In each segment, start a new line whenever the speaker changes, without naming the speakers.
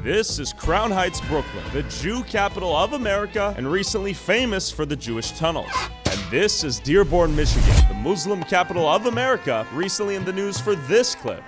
This is Crown Heights, Brooklyn, the Jew capital of America and recently famous for the Jewish tunnels. And this is Dearborn, Michigan, the Muslim capital of America, recently in the news for this clip.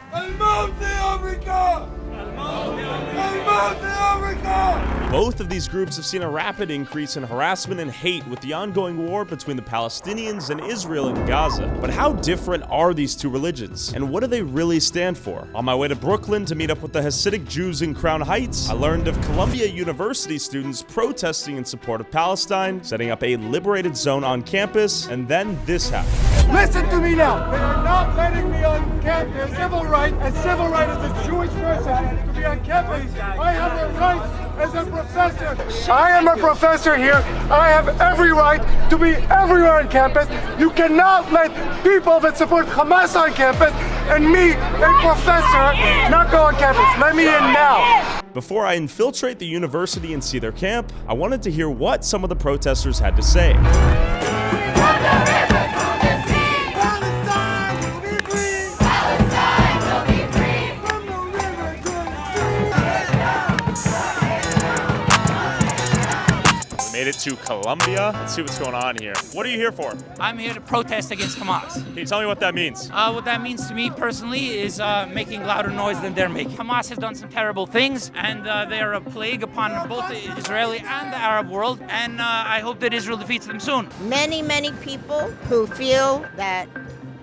Both of these groups have seen a rapid increase in harassment and hate with the ongoing war between the Palestinians and Israel in Gaza. But how different are these two religions? And what do they really stand for? On my way to Brooklyn to meet up with the Hasidic Jews in Crown Heights, I learned of Columbia University students protesting in support of Palestine, setting up a liberated zone on campus, and then this happened.
Listen to me now. They are not letting me on campus. Civil right as a Jewish person to be on campus. I have a right as a professor. I am a professor here. I have every right to be everywhere on campus. You cannot let people that support Hamas on campus and me, a professor, not go on campus. Let me in now.
Before I infiltrate the university and see their camp, I wanted to hear what some of the protesters had to say. Made it to Columbia. Let's see what's going on here. What are you here for?
I'm here to protest against Hamas.
Can you tell me what that means?
What that means to me personally is making louder noise than they're making. Hamas has done some terrible things, and they are a plague upon both the Israeli and the Arab world, and I hope that Israel defeats them soon.
Many people who feel that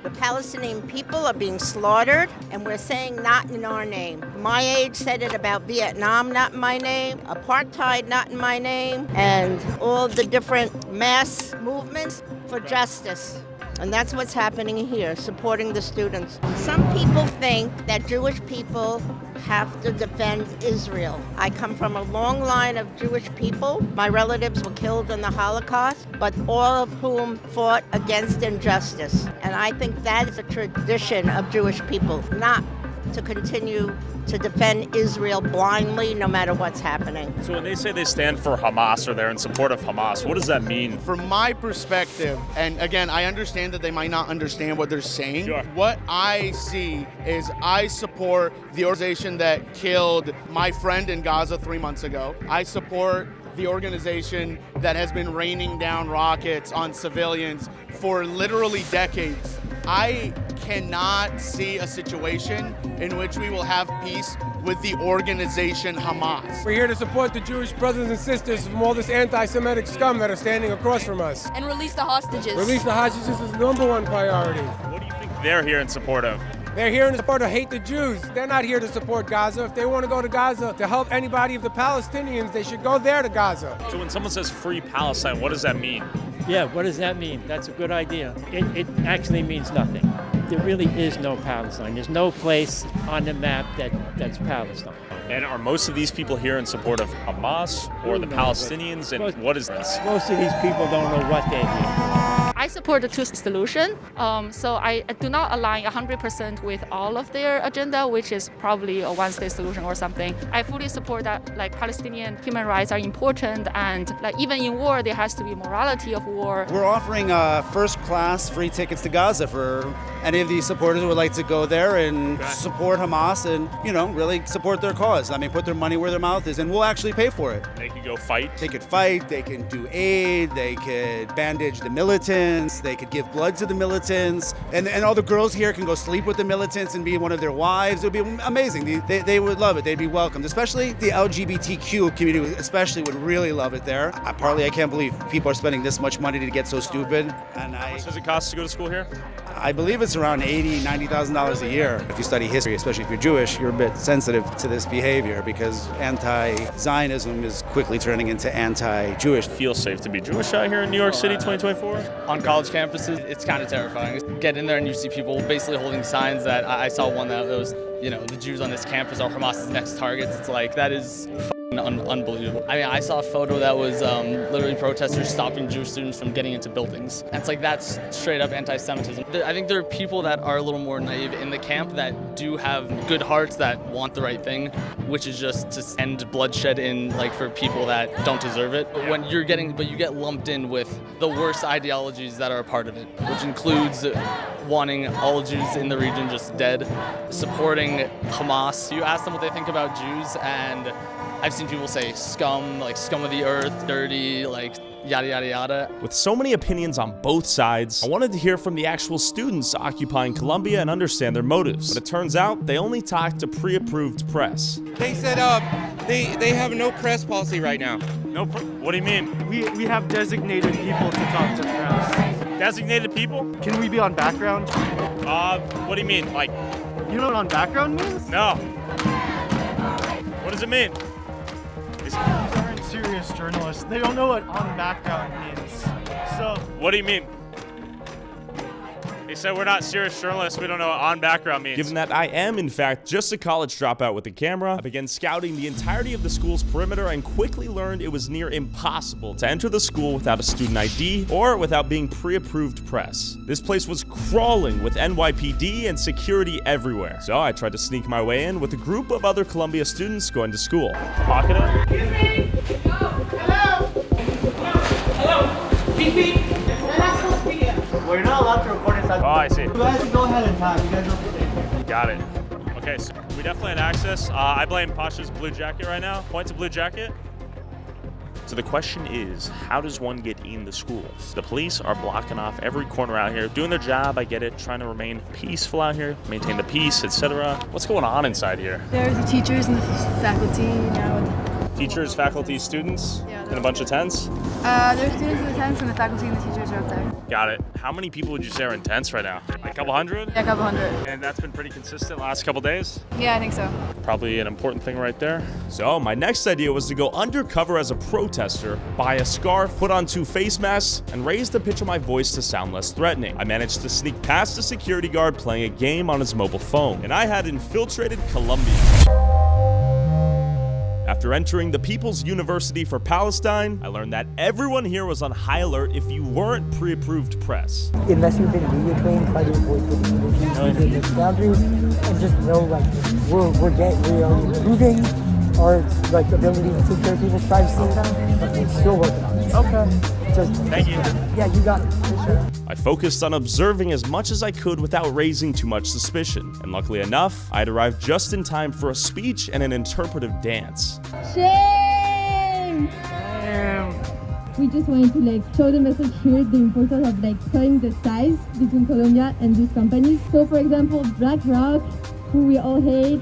the Palestinian people are being slaughtered, and we're saying not in our name. My age said it about Vietnam, not in my name, apartheid, not in my name, and all the different mass movements for justice. And that's what's happening here, supporting the students. Some people think that Jewish people have to defend Israel. I come from a long line of Jewish people. My relatives were killed in the Holocaust, but all of whom fought against injustice. And I think that is a tradition of Jewish people, not to continue to defend Israel blindly no matter what's happening.
So when they say they stand for Hamas or they're in support of Hamas, what does that mean?
From my perspective, and again, I understand that they might not understand what they're saying.
Sure.
What I see is I support the organization that killed my friend in Gaza 3 months ago. I support the organization that has been raining down rockets on civilians for literally decades. I cannot see a situation in which we will have peace with the organization Hamas.
We're here to support the Jewish brothers and sisters from all this anti-Semitic scum that are standing across from us.
And release the hostages.
Release the hostages is the number one priority.
What do you think they're here in support of?
They're here in support of hate the Jews. They're not here to support Gaza. If they want to go to Gaza to help anybody of the Palestinians, they should go there to Gaza.
So when someone says free Palestine, what does that mean?
Yeah, what does that mean? That's a good idea. It actually means nothing. There really is no Palestine. There's no place on the map that's Palestine.
And are most of these people here in support of Hamas or the Palestinians? And what is this?
Most of these people don't know what they mean.
I support the two-state solution, so I do not align 100% with all of their agenda, which is probably a one-state solution or something. I fully support that Palestinian human rights are important, and even in war, there has to be morality of war.
We're offering first-class free tickets to Gaza for any of these supporters who would like to go there and support Hamas and, really support their cause. I mean, put their money where their mouth is, and we'll actually pay for it.
They could go fight.
They could fight, they can do aid, they could bandage the militants, they could give blood to the militants, and all the girls here can go sleep with the militants and be one of their wives. It would be amazing. They would love it. They'd be welcomed, especially the LGBTQ community especially would really love it there. Partly, I can't believe people are spending this much money to get so stupid. And
How much does it cost to go to school here?
I believe it's around $80,000, $90,000 a year. If you study history, especially if you're Jewish, you're a bit sensitive to this behavior because anti-Zionism is quickly turning into anti-Jewish.
Feel safe to be Jewish out here in New York City 2024?
On college campuses, it's kind of terrifying. Get in there and you see people basically holding signs that I saw one that was, the Jews on this campus are Hamas's next targets. It's like, that is unbelievable. I mean, I saw a photo that was literally protesters stopping Jewish students from getting into buildings. It's like, that's straight up anti-Semitism. I think there are people that are a little more naive in the camp that do have good hearts that want the right thing, which is just to end bloodshed in, like, for people that don't deserve it. But you get lumped in with the worst ideologies that are a part of it, which includes wanting all Jews in the region just dead, supporting Hamas. You ask them what they think about Jews, and I've seen people say scum, like scum of the earth, dirty, like yada yada yada.
With so many opinions on both sides, I wanted to hear from the actual students occupying Columbia and understand their motives. But it turns out they only talked to pre-approved press.
They said they have no press policy right now.
What do you mean?
We have designated people to talk to press.
Designated people?
Can we be on background?
What do you mean? Like,
You know what on background means?
no. What does it mean?
These aren't serious journalists. They don't know what on background means. So,
What do you mean? They said we're not serious journalists, we don't know what on background means. Given that I am, in fact, just a college dropout with a camera, I began scouting the entirety of the school's perimeter and quickly learned it was near impossible to enter the school without a student ID or without being pre-approved press. This place was crawling with NYPD and security everywhere. So I tried to sneak my way in with a group of other Columbia students going to school. Pocket it.
well, you're not allowed to record inside.
Oh, I see.
You guys can go ahead and talk. You guys don't
Got it. Okay, so we definitely had access. I blame Pasha's blue jacket right now. Point to blue jacket. So the question is, how does one get in the schools? The police are blocking off every corner out here, doing their job, I get it, trying to remain peaceful out here, maintain the peace, etc. What's going on inside here?
There's the teachers and the faculty now.
Teachers, faculty, students,
Yeah,
in a bunch of tents?
There's students in the tents and the faculty and the teachers are up there.
Got it. How many people would you say are in tents right now? Like a couple hundred?
Yeah, a couple hundred.
And that's been pretty consistent last couple days?
Yeah, I think so.
Probably an important thing right there. So my next idea was to go undercover as a protester, buy a scarf, put on 2 face masks, and raise the pitch of my voice to sound less threatening. I managed to sneak past a security guard playing a game on his mobile phone, and I had infiltrated Columbia. After entering the People's University for Palestine, I learned that everyone here was on high alert if you weren't pre-approved press.
Unless you've been media trained, try to avoid pushing the boundaries, and just know, like, we're improving our, like, ability to take care of people's privacy, but we're still working on it.
Okay.
Just,
Thank you.
Yeah, you got it, for sure.
I focused on observing as much as I could without raising too much suspicion, and luckily enough, I had arrived just in time for a speech and an interpretive dance.
Shame! We just wanted to show the message here, the importance of cutting the ties between Colombia and these companies. So for example, BlackRock, who we all hate,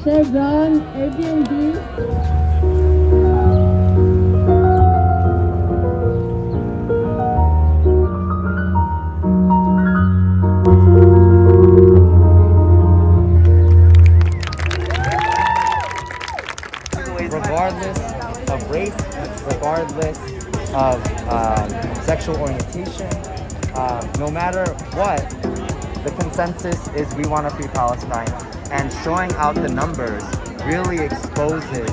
Chevron, Airbnb.
Regardless of race, regardless of sexual orientation, no matter what, the consensus is we want to free Palestine, and showing out the numbers really exposes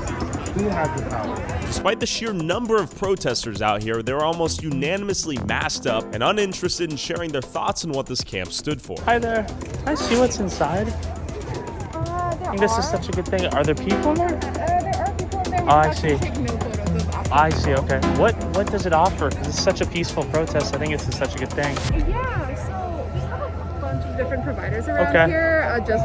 who has the power.
Despite the sheer number of protesters out here, they were almost unanimously masked up and uninterested in sharing their thoughts on what this camp stood for.
Hi there. Can I see what's inside? I think this is such a good thing. Are there people in there?
There are people in there.
Oh, I see. I see, okay. What does it offer? Because it's such a peaceful protest. I think it's such a good thing.
Yeah, so we have a bunch of different providers around here, just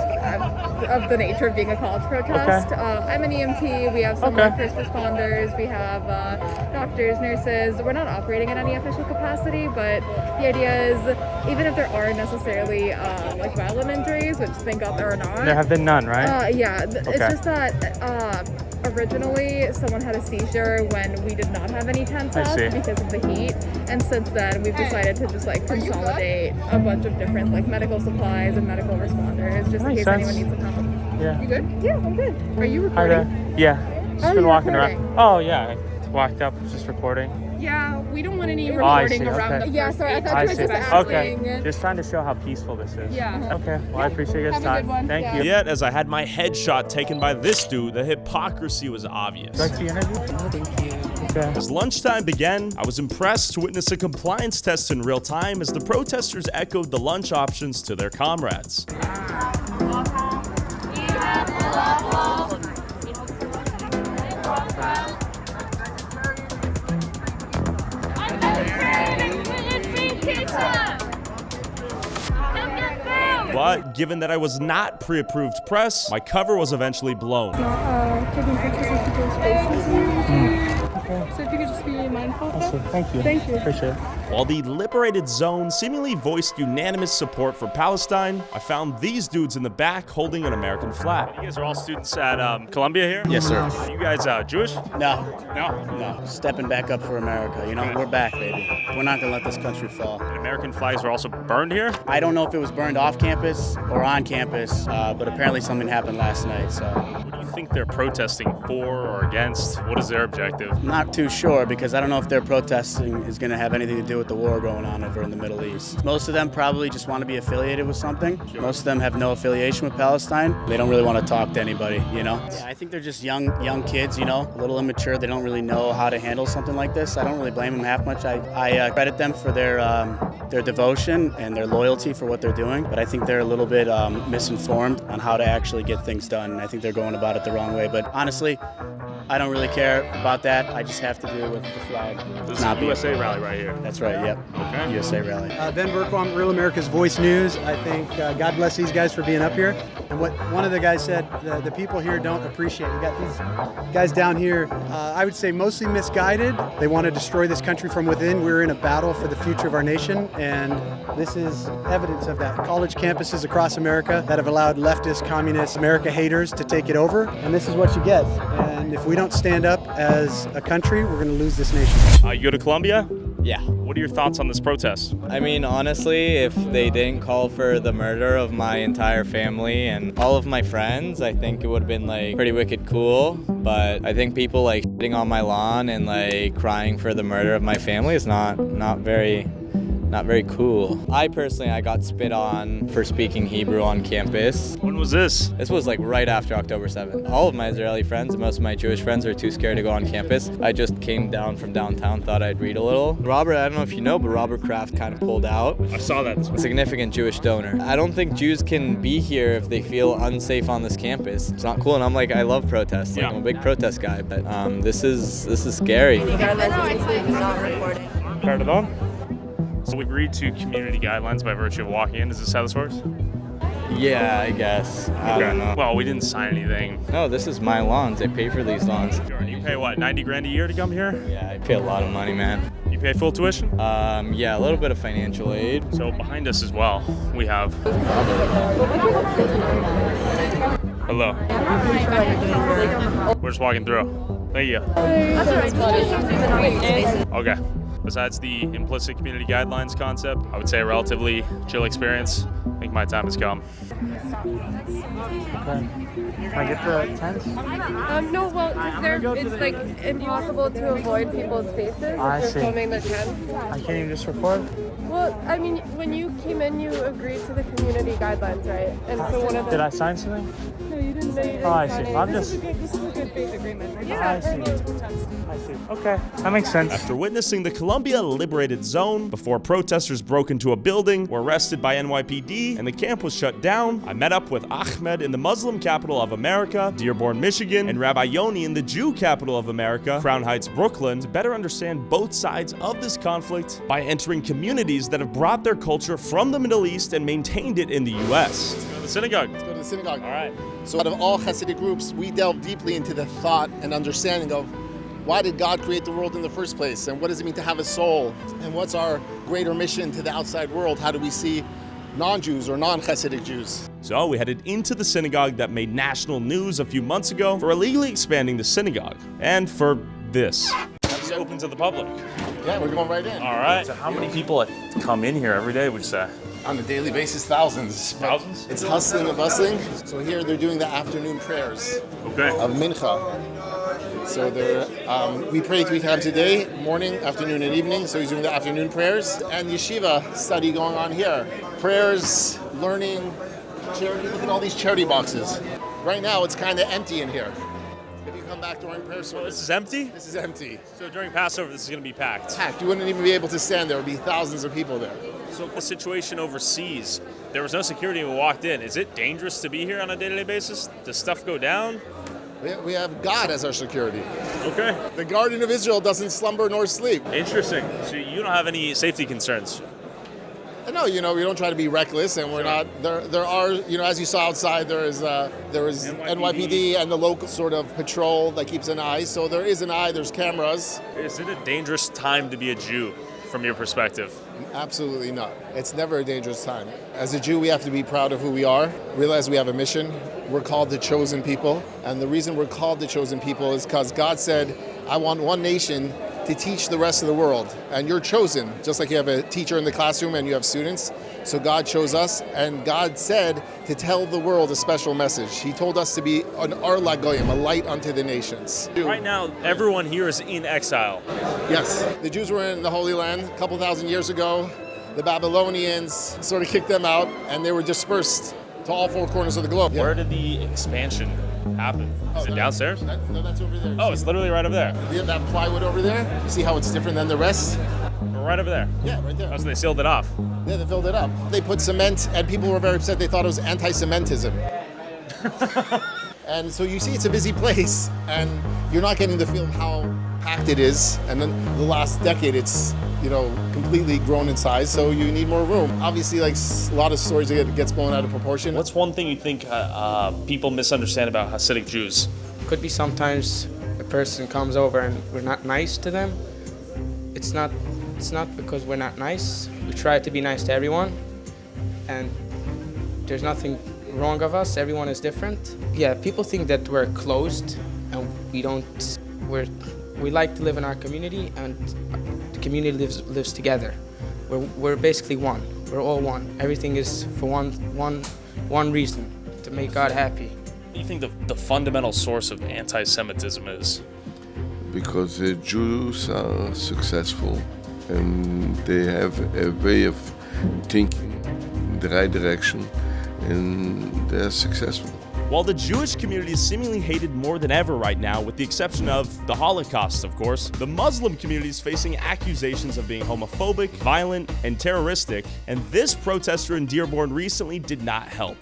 of the nature of being a college protest. I'm an EMT, we have some first responders, we have doctors, nurses. We're not operating in any official capacity, but the idea is even if there aren't necessarily violent injuries, which thank God there are not.
There have been none, right?
It's just that originally someone had a seizure when we did not have any tents up because of the heat, and since then we've decided to just consolidate a bunch of different medical supplies and medical responders just in case anyone needs some help.
Yeah.
You good? Yeah, I'm good. Are you recording?
Yeah. Just been walking around. Oh yeah, I walked up, just recording.
Yeah, we don't want any
Oh, I
recording
see,
around
okay.
the Yeah, sorry, I thought
I
you were
see.
just asking.
Okay, just trying to show how peaceful this is.
Yeah.
Okay, well, I appreciate your
Have a
time.
good one.
Thank
Yeah.
you.
Yet, as I had my headshot taken by this dude, the hypocrisy was obvious.
Do I see interview? No, thank you. Okay.
As lunchtime began, I was impressed to witness a compliance test in real time as the protesters echoed the lunch options to their comrades. But given that I was not pre-approved press, my cover was eventually blown.
Taking pictures of people's faces here. So if you could just be mindful of that.
Thank you.
Thank you.
Appreciate it.
While the liberated zone seemingly voiced unanimous support for Palestine, I found these dudes in the back holding an American flag.
You guys are all students at Columbia here?
Yes, sir.
Are you guys Jewish?
No,
No?
no. Stepping back up for America. You know, we're back, baby. We're not gonna let this country fall.
And American flags were also burned here?
I don't know if it was burned off campus or on campus, but apparently something happened last night. So
What do you think they're protesting for or against? What is their objective?
I'm not too sure because I don't know if their protesting is going to have anything to do with the war going on over in the Middle East. Most of them probably just want to be affiliated with something. Most of them have no affiliation with Palestine. They don't really want to talk to anybody, you know? Yeah, I think they're just young kids, you know, a little immature. They don't really know how to handle something like this. I don't really blame them half much. I credit them for their devotion and their loyalty for what they're doing, but I think they're a little bit misinformed on how to actually get things done, and I think they're going about it the wrong way. But honestly, I don't really care about that. I just have to deal with the flag.
This is a USA rally right here.
That's right, yep.
Okay.
USA rally.
Ben Berquam, Real America's Voice News. I think God bless these guys for being up here. And what one of the guys said, the people here don't appreciate. We got these guys down here, I would say mostly misguided. They want to destroy this country from within. We're in a battle for the future of our nation, and this is evidence of that. College campuses across America that have allowed leftist, communist, America haters to take it over, and this is what you get. And if we don't stand up as a country, we're going to lose this nation.
You go to Columbia?
Yeah.
What are your thoughts on this protest?
I mean, honestly, if they didn't call for the murder of my entire family and all of my friends, I think it would have been like pretty wicked cool. But I think people like shitting on my lawn and like crying for the murder of my family is not very cool. I personally got spit on for speaking Hebrew on campus.
When was this?
This was like right after October 7th. All of my Israeli friends and most of my Jewish friends were too scared to go on campus. I just came down from downtown, thought I'd read a little. Robert, I don't know if you know, but Robert Kraft kind of pulled out.
I saw that.
Significant Jewish donor. I don't think Jews can be here if they feel unsafe on this campus. It's not cool, and I'm like, I love protests. Like, I'm a big protest guy, but this is scary.
Turn it on. So we agreed to community guidelines by virtue of walking in. Is this how this works?
Yeah, I guess. I don't know.
Well, we didn't sign anything.
No, this is my lawns. I pay for these lawns.
You pay what, 90 grand a year to come here?
Yeah, I pay a lot of money, man.
You pay full tuition?
Yeah, a little bit of financial aid.
So behind us as well, we have. Hello. We're just walking through. Thank you. Okay. Besides the implicit community guidelines concept, I would say a relatively chill experience. I think my time has come.
Can I get the tent? No, well, it's like impossible to avoid people's faces if you're filming the tent.
I can't even just record?
Well, I mean, when you came in, you agreed to the community guidelines, right? And so one of the...
Did I sign something?
No, you didn't. No, you didn't
Oh, I
sign
see.
it.
I'm
This
just-
is a good faith agreement.
Yeah, I see. I see. Okay, that makes sense.
After witnessing the Columbia Liberated Zone before protesters broke into a building, were arrested by NYPD, and the camp was shut down, I met up with Ahmed in the Muslim capital of America, Dearborn, Michigan, and Rabbi Yoni in the Jew capital of America, Crown Heights, Brooklyn, to better understand both sides of this conflict by entering communities that have brought their culture from the Middle East and maintained it in the U.S.
Let's go to the synagogue.
Let's go to the synagogue.
All right.
So out of all Hasidic groups, we delve deeply into the thought and understanding of why did God create the world in the first place? And what does it mean to have a soul? And what's our greater mission to the outside world? How do we see non-Jews or non-Hasidic Jews?
So we headed into the synagogue that made national news a few months ago for illegally expanding the synagogue. And for this.
It's open to the public.
Yeah, we're going right in.
All right. So how many people come in here every day, would you say?
On a daily basis, thousands.
Thousands?
It's hustling and bustling. So here they're doing the afternoon prayers
Okay.
of Mincha. So we pray 3 times a day, morning, afternoon, and evening. So he's doing the afternoon prayers. And yeshiva study going on here. Prayers, learning, charity. Look at all these charity boxes. Right now, it's kind of empty in here. If you come back during prayer service...
This is empty?
This is empty.
So during Passover, this is going to be packed?
Packed. You wouldn't even be able to stand there. There would be thousands of people there.
So the situation overseas, there was no security when we walked in. Is it dangerous to be here on a day-to-day basis? Does stuff go down?
We have God as our security.
Okay.
The Guardian of Israel doesn't slumber nor sleep.
Interesting. So you don't have any safety concerns?
No, we don't try to be reckless, and we're not. There are, as you saw outside, there is NYPD and the local sort of patrol that keeps an eye. So there is an eye. There's cameras.
Is it a dangerous time to be a Jew, from your perspective?
Absolutely not. It's never a dangerous time. As a Jew, we have to be proud of who we are. Realize we have a mission. We're called the chosen people, and the reason we're called the chosen people is because God said, "I want one nation to teach the rest of the world." And you're chosen, just like you have a teacher in the classroom and you have students. So God chose us, and God said to tell the world a special message. He told us to be an Or LaGoyim, a light unto the nations.
Right now, everyone here is in exile.
Yes. The Jews were in the Holy Land a couple thousand years ago. The Babylonians sort of kicked them out, and they were dispersed to all 4 corners of the globe.
Where did the expansion happen? Is it downstairs?
No, that's over there.
Oh, it's literally right over there.
You have that plywood over there. You see how it's different than the rest?
Right over there?
Yeah, right there.
Oh, so they sealed it off?
Yeah, they filled it up. They put cement, and people were very upset. They thought it was anti-Semitism. And so you see it's a busy place, and you're not getting the feel of how packed it is. And then the last decade, it's completely grown in size, so you need more room. Obviously, like a lot of stories that gets blown out of proportion.
What's one thing you think people misunderstand about Hasidic Jews?
Could be sometimes a person comes over and we're not nice to them. It's not because we're not nice. We try to be nice to everyone, and there's nothing wrong of us. Everyone is different. Yeah, people think that we're closed, and we don't. We like to live in our community, and the community lives together. We're basically one. We're all one. Everything is for one reason, to make God happy.
What do you think the fundamental source of anti-Semitism is?
Because the Jews are successful, and they have a way of thinking in the right direction, and they're successful.
While the Jewish community is seemingly hated more than ever right now, with the exception of the Holocaust, of course, the Muslim community is facing accusations of being homophobic, violent, and terroristic, and this protester in Dearborn recently did not help.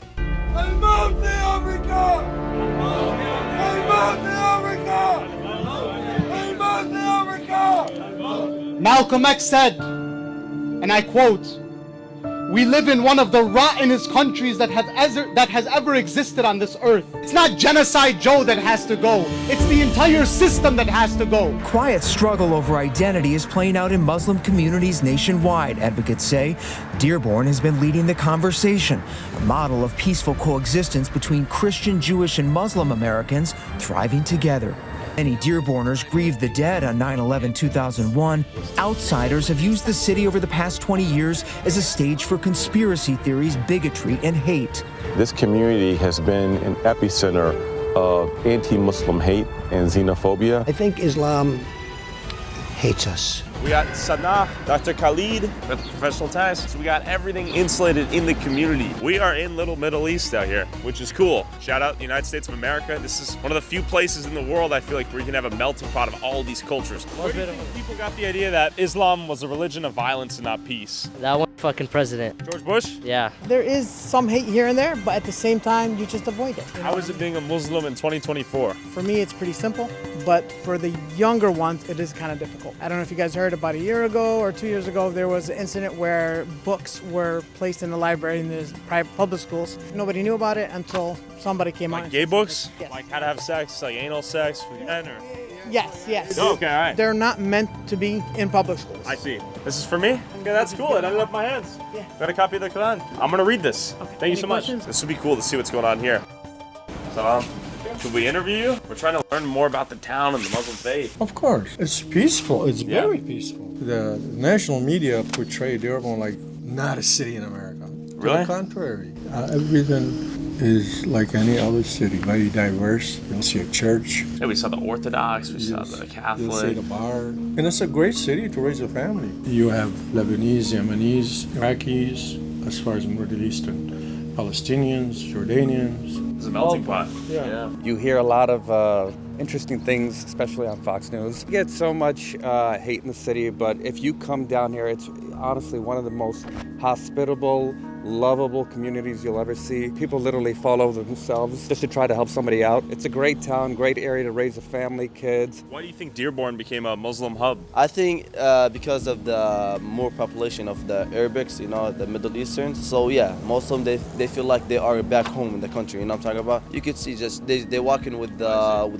Malcolm X said, and I quote, "We live in one of the rottenest countries that has ever existed on this earth. It's not Genocide Joe that has to go. It's the entire system that has to go."
Quiet struggle over identity is playing out in Muslim communities nationwide, advocates say. Dearborn has been leading the conversation, a model of peaceful coexistence between Christian, Jewish, and Muslim Americans thriving together. Many Dearborners grieved the dead on 9/11/2001. Outsiders have used the city over the past 20 years as a stage for conspiracy theories, bigotry, and hate.
This community has been an epicenter of anti-Muslim hate and xenophobia.
I think Islam hates us.
We got Sanaa, Dr. Khalid, we got the professional ties. So we got everything insulated in the community. We are in Little Middle East out here, which is cool. Shout out the United States of America. This is one of the few places in the world I feel like where you can have a melting pot of all these cultures. Where do you think people got the idea that Islam was a religion of violence and not peace?
That one fucking president.
George Bush?
Yeah.
There is some hate here and there, but at the same time, you just avoid it.
How is it being a Muslim in 2024?
For me, it's pretty simple, but for the younger ones, it is kind of difficult. I don't know if you guys heard about a year ago or 2 years ago, there was an incident where books were placed in the library in the private public schools. Nobody knew about it until somebody came out.
Like gay books? Yes. Like how to have sex, like anal sex with men, or?
Yes.
Oh, okay, all right.
They're not meant to be in public schools.
I see. This is for me? Okay, that's cool. It ended up in my hands.
Yeah.
Got a copy of the Quran. I'm gonna read this.
Okay.
Thank you so much. This would be cool to see what's going on here. So, could we interview you? We're trying to learn more about the town and the Muslim faith.
Of course. It's peaceful. It's very peaceful. The national media portray Dearborn like not a city in America.
Really?
To the contrary. Everything is like any other city, very diverse. You'll see a church.
Yeah, we saw the Orthodox, we saw the Catholic.
You'll see the bar. And it's a great city to raise a family. You have Lebanese, Yemenis, Iraqis, as far as Middle Eastern, Palestinians, Jordanians.
It's a melting pot.
Yeah.
You hear a lot of interesting things, especially on Fox News. You get so much hate in the city, but if you come down here, it's honestly one of the most hospitable, lovable communities you'll ever see. People literally follow themselves just to try to help somebody out. It's a great town, great area to raise a family, kids.
Why do you think Dearborn became a Muslim hub?
I think because of the more population of the Arabics, you know, the Middle Easterns. So yeah, most of them, they feel like they are back home in the country, you know what I'm talking about? You could see just, they walk in with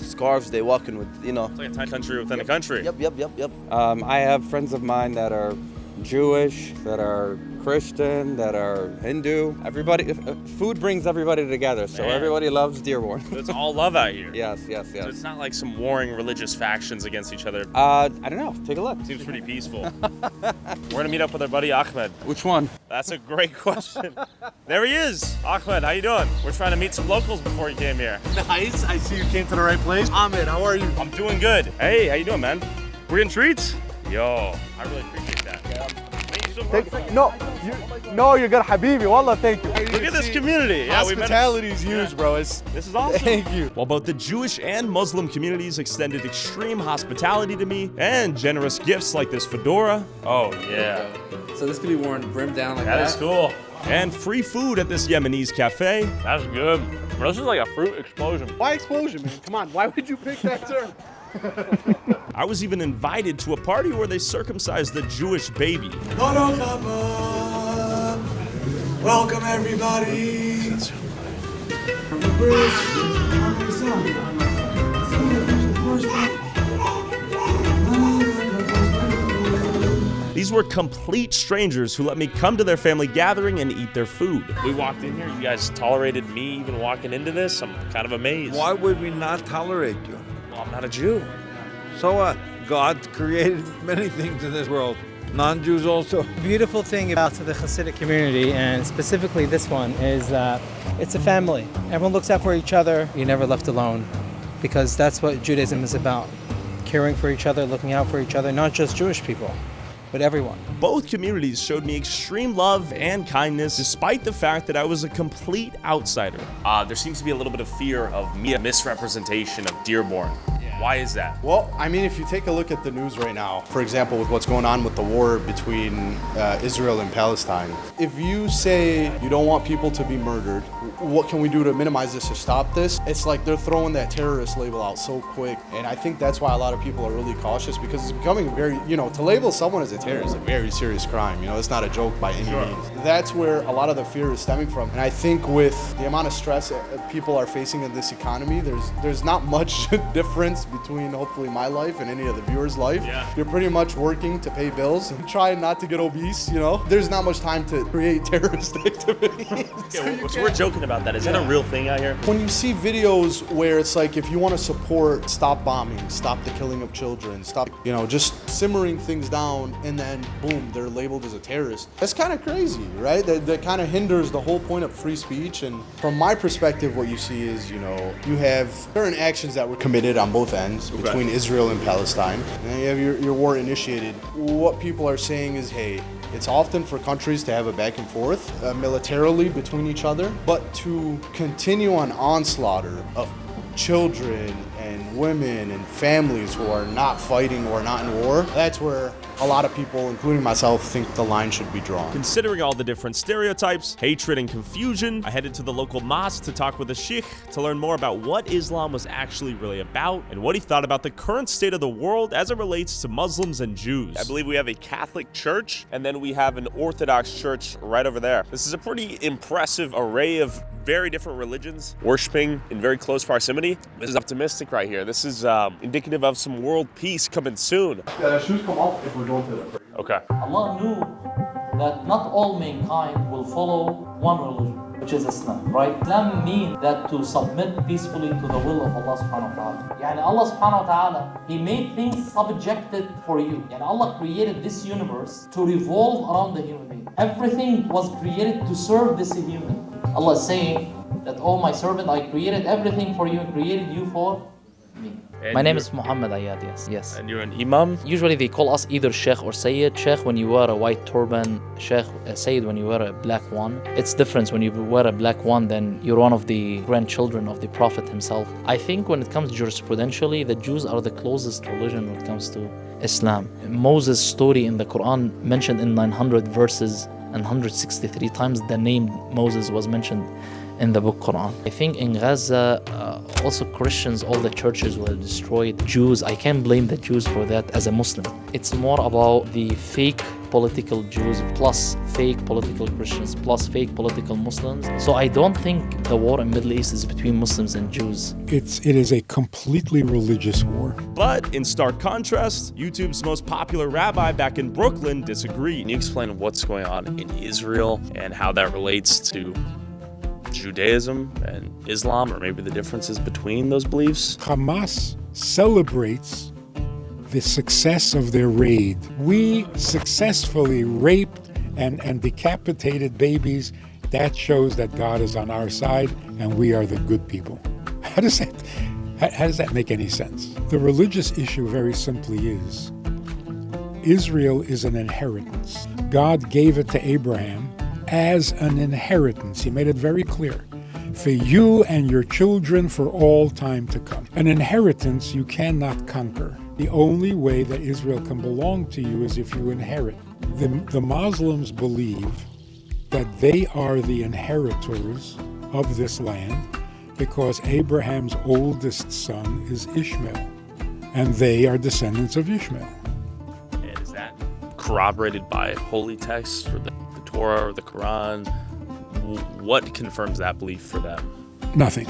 scarves, they walk in with, you know.
It's like a tiny country within a country.
Yep.
I have friends of mine that are Jewish, that are Christian, that are Hindu. Everybody, food brings everybody together, so everybody loves Dearborn.
It's all love out here.
Yes.
So it's not like some warring religious factions against each other.
I don't know. Take a look.
Seems pretty peaceful. We're gonna meet up with our buddy Ahmed.
Which one?
That's a great question. There he is. Ahmed, how you doing? We're trying to meet some locals before you came here.
Nice. I see you came to the right place. Ahmed, how are you?
I'm doing good. Hey, how you doing, man? We're getting treats? Yo, I really appreciate that. Thank you so much.
You're good, Habibi. Wallah, thank you.
Look at this community. Yeah,
hospitality is huge, bro. This
is awesome.
Thank you.
While both the Jewish and Muslim communities extended extreme hospitality to me and generous gifts like this fedora. Oh, yeah.
So this could be worn brim down like that?
That is cool. And free food at this Yemenis cafe. That's good. This is like a fruit explosion.
Why explosion, man? Come on, why would you pick that term?
I was even invited to a party where they circumcised the Jewish baby.
Welcome, everybody.
These were complete strangers who let me come to their family gathering and eat their food. We walked in here, you guys tolerated me even walking into this. I'm kind of amazed.
Why would we not tolerate you?
Well, I'm not a Jew.
So what? God created many things in this world. Non-Jews also.
The beautiful thing about the Hasidic community, and specifically this one, is that it's a family. Everyone looks out for each other. You're never left alone, because that's what Judaism is about. Caring for each other, looking out for each other, not just Jewish people, but everyone.
Both communities showed me extreme love and kindness, despite the fact that I was a complete outsider. There seems to be a little bit of fear of me, a misrepresentation of Dearborn. Why is that?
Well, I mean, if you take a look at the news right now, for example, with what's going on with the war between Israel and Palestine, if you say you don't want people to be murdered, what can we do to minimize this or stop this? It's like they're throwing that terrorist label out so quick. And I think that's why a lot of people are really cautious, because it's becoming very, to label someone as a terrorist is a very serious crime. It's not a joke by any means. That's where a lot of the fear is stemming from. And I think with the amount of stress people are facing in this economy, there's not much difference between hopefully my life and any of the viewers' life.
Yeah.
You're pretty much working to pay bills and try not to get obese, There's not much time to create terrorist activity.
So we're joking about that. Is that a real thing out here?
When you see videos where it's like, if you want to support, stop bombing, stop the killing of children, stop, just simmering things down, and then boom, they're labeled as a terrorist. That's kind of crazy, right? That kind of hinders the whole point of free speech. And from my perspective, what you see is, you have certain actions that were committed on both ends between Israel and Palestine. And then you have your war initiated. What people are saying is, hey, it's often for countries to have a back and forth militarily between each other, but to continue an onslaught of children and women and families who are not fighting or not in war, that's where a lot of people, including myself, think the line should be drawn.
Considering all the different stereotypes, hatred, and confusion, I headed to the local mosque to talk with a sheikh to learn more about what Islam was actually really about and what he thought about the current state of the world as it relates to Muslims and Jews. I believe we have a Catholic church, and then we have an Orthodox church right over there. This is a pretty impressive array of very different religions worshiping in very close proximity. This is optimistic right here. This is indicative of some world peace coming soon.
Shoes come off if we don't do it.
Okay.
Allah knew that not all mankind will follow one religion.
which is Islam, right? Islam means that to submit peacefully to the will of Allah subhanahu wa ta'ala. Yani Allah subhanahu wa ta'ala, He made things subjected for you. And Allah created this universe to revolve around the human being. Everything was created to serve this human. Allah is saying that, oh my servant, I created everything for you and created you for me.
And my name is Muhammad Ayad, yes.
And you're an imam?
Usually they call us either Sheikh or Sayyid. Sheikh when you wear a white turban, Sheikh, Sayyid when you wear a black one. It's different when you wear a black one, then you're one of the grandchildren of the Prophet himself. I think when it comes jurisprudentially, the Jews are the closest religion when it comes to Islam. Moses' story in the Quran mentioned in 900 verses and 163 times the name Moses was mentioned in the book Quran. I think in Gaza, also Christians, all the churches were destroyed. Jews, I can't blame the Jews for that as a Muslim. It's more about the fake political Jews plus fake political Christians plus fake political Muslims. So I don't think the war in the Middle East is between Muslims and Jews.
It is a completely religious war.
But in stark contrast, YouTube's most popular rabbi back in Brooklyn disagreed. Can you explain what's going on in Israel and how that relates to Judaism and Islam, or maybe the differences between those beliefs?
Hamas celebrates the success of their raid. We successfully raped and decapitated babies. That shows that God is on our side and we are the good people. How does that make any sense? The religious issue very simply is, Israel is an inheritance. God gave it to Abraham as an inheritance. He made it very clear. For you and your children for all time to come. An inheritance you cannot conquer. The only way that Israel can belong to you is if you inherit. The Muslims believe that they are the inheritors of this land because Abraham's oldest son is Ishmael, and they are descendants of Ishmael.
And is that corroborated by holy texts or the Torah or the Quran? What confirms that belief for them?
Nothing.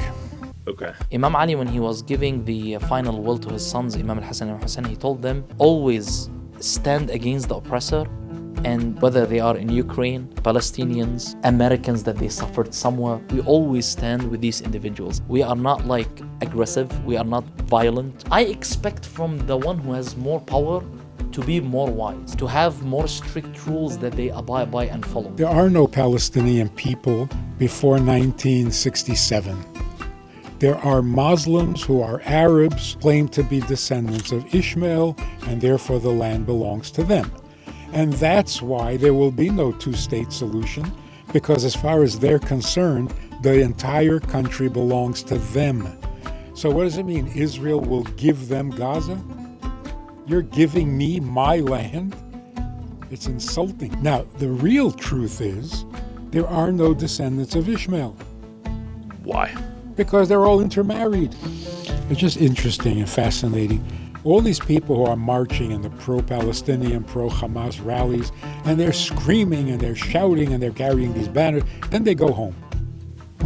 Okay.
Imam Ali, when he was giving the final will to his sons, Imam al-Hassan and Hussein, he told them, always stand against the oppressor, and whether they are in Ukraine, Palestinians, Americans that they suffered somewhere, we always stand with these individuals. We are not like aggressive, we are not violent. I expect from the one who has more power to be more wise, to have more strict rules that they abide by and follow.
There are no Palestinian people before 1967. There are Muslims who are Arabs, claim to be descendants of Ishmael, and therefore the land belongs to them. And that's why there will be no two-state solution, because as far as they're concerned, the entire country belongs to them. So what does it mean? Israel will give them Gaza? You're giving me my land? It's insulting. Now, the real truth is, there are no descendants of Ishmael.
Why?
Because they're all intermarried. It's just interesting and fascinating. All these people who are marching in the pro-Palestinian, pro-Hamas rallies, and they're screaming and they're shouting and they're carrying these banners, then they go home.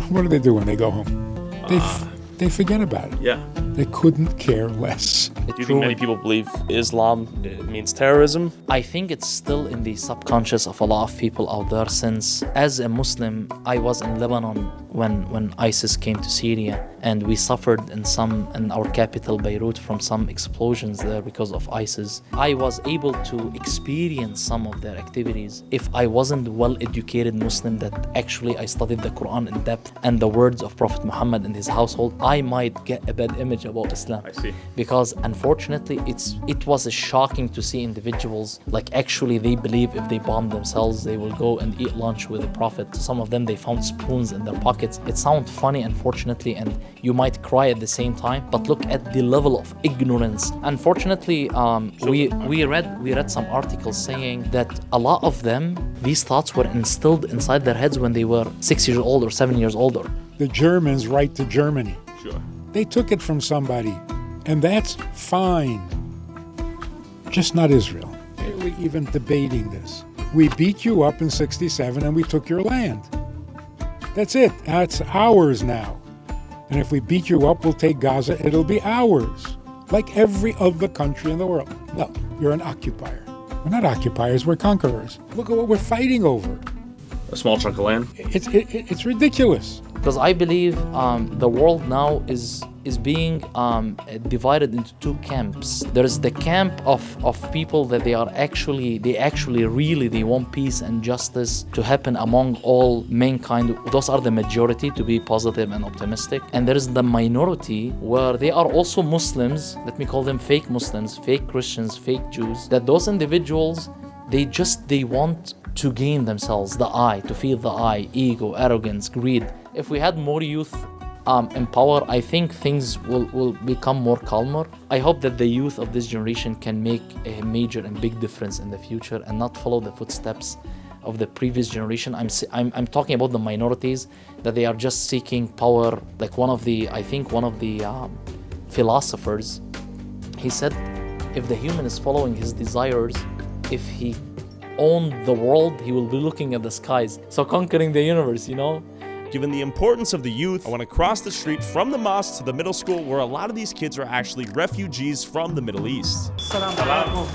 What do they do when they go home? They forget about it.
Yeah.
They couldn't care less.
Do you think many people believe Islam means terrorism?
I think it's still in the subconscious of a lot of people out there, since as a Muslim, I was in Lebanon when ISIS came to Syria, and we suffered in our capital Beirut from some explosions there because of ISIS. I was able to experience some of their activities. If I wasn't well-educated Muslim that actually I studied the Quran in depth and the words of Prophet Muhammad in his household, I might get a bad image about Islam.
I see.
Because unfortunately, it was shocking to see individuals like actually they believe if they bomb themselves, they will go and eat lunch with the Prophet. Some of them, they found spoons in their pockets. It sounds funny, unfortunately, and you might cry at the same time, but look at the level of ignorance. Unfortunately, we read some articles saying that a lot of them, these thoughts were instilled inside their heads when they were 6 years old or 7 years older.
The Germans write to Germany.
Sure.
They took it from somebody, and that's fine. Just not Israel. We're even debating this. We beat you up in 67 and we took your land. That's it. That's ours now. And if we beat you up, we'll take Gaza. It'll be ours. Like every other country in the world. No, you're an occupier. We're not occupiers, we're conquerors. Look at what we're fighting over.
A small chunk of land?
It's ridiculous.
Because I believe the world now is being divided into two camps. There's the camp of people that they want peace and justice to happen among all mankind. Those are the majority, to be positive and optimistic. And there is the minority where they are also Muslims, let me call them fake Muslims, fake Christians, fake Jews, that those individuals, they want to gain themselves the eye, to feel the eye, ego, arrogance, greed. If we had more youth in power, I think things will become more calmer. I hope that the youth of this generation can make a major and big difference in the future and not follow the footsteps of the previous generation. I'm talking about the minorities, that they are just seeking power. Like one of the philosophers, he said, if the human is following his desires, if he owned the world, he will be looking at the skies. So conquering the universe, you know?
Given the importance of the youth, I want to cross the street from the mosque to the middle school, where a lot of these kids are actually refugees from the Middle East.
Hello.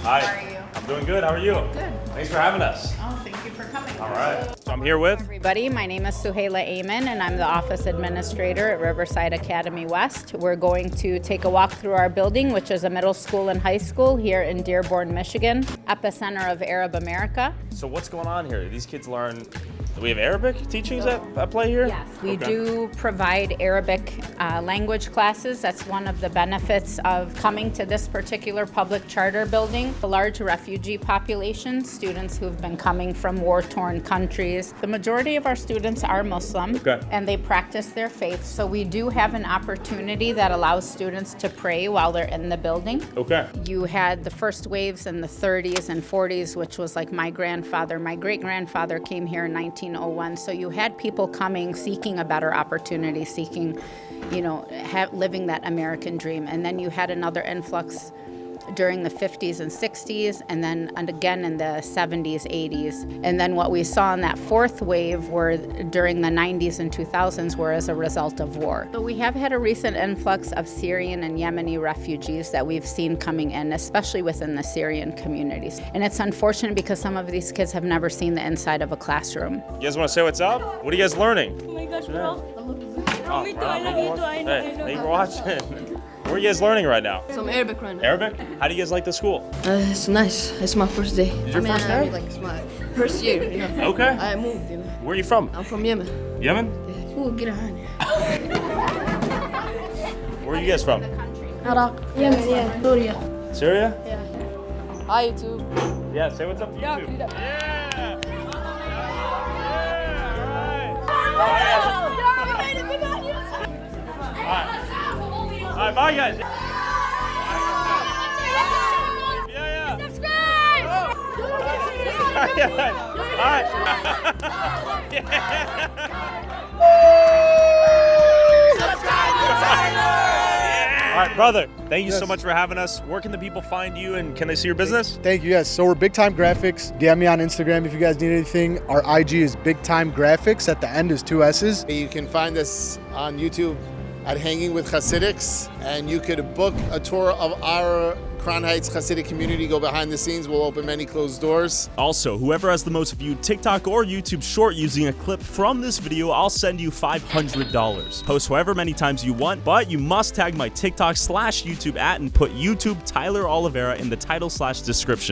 Hi.
How are you?
I'm doing good. How are you?
Good.
Thanks for having us.
Oh, thank you for coming.
All right. So I'm here with
Everybody, my name is Suhaila Ayman, and I'm the office administrator at Riverside Academy West. We're going to take a walk through our building, which is a middle school and high school here in Dearborn, Michigan, epicenter of Arab America.
So what's going on here? These kids learn. Do we have Arabic teachings at play here?
Yes, we do provide Arabic language classes. That's one of the benefits of coming to this particular public charter building. A large refugee population, students who've been coming from war-torn countries. The majority of our students are Muslim, and they practice their faith. So we do have an opportunity that allows students to pray while they're in the building.
Okay.
You had the first waves in the 30s and 40s, which was like my great-grandfather came here in 1901. So you had people coming, seeking a better opportunity, seeking, living that American dream. And then you had another influx during the 50s and 60s, and again in the 70s, 80s. And then what we saw in that fourth wave were during the 90s and 2000s were as a result of war. So we have had a recent influx of Syrian and Yemeni refugees that we've seen coming in, especially within the Syrian communities. And it's unfortunate because some of these kids have never seen the inside of a classroom.
You guys want to say what's up? What are you guys learning?
Oh my gosh, bro.
Hey, thanks for watching. What are you guys learning right now?
Some Arabic right now.
Arabic? How do you guys like the school?
It's nice. It's my first day.
Is your first day?
It's my first year.
Okay.
I moved.
Where are you from?
I'm from Yemen.
Yemen?
Ooh, get on.
Where are you guys from?
Iraq. Yemen, yeah. Syria.
Syria?
Yeah. Hi, YouTube.
Yeah, say what's up to YouTube. All right, bye guys.
Subscribe!
All right, brother, thank you so much for having us. Where can the people find you, and can they see your business?
Thank you, yes. So we're Big Time Graphics. Get me on Instagram if you guys need anything. Our IG is Big Time Graphics. At the end is 2 S's.
You can find us on YouTube at Hanging with Hasidics, and you could book a tour of our Crown Heights Hasidic community. Go behind the scenes. We'll open many closed doors.
Also, whoever has the most viewed TikTok or YouTube short using a clip from this video, I'll send you $500. Post however many times you want, but you must tag my TikTok/YouTube @ and put YouTube Tyler Oliveira in the title/description.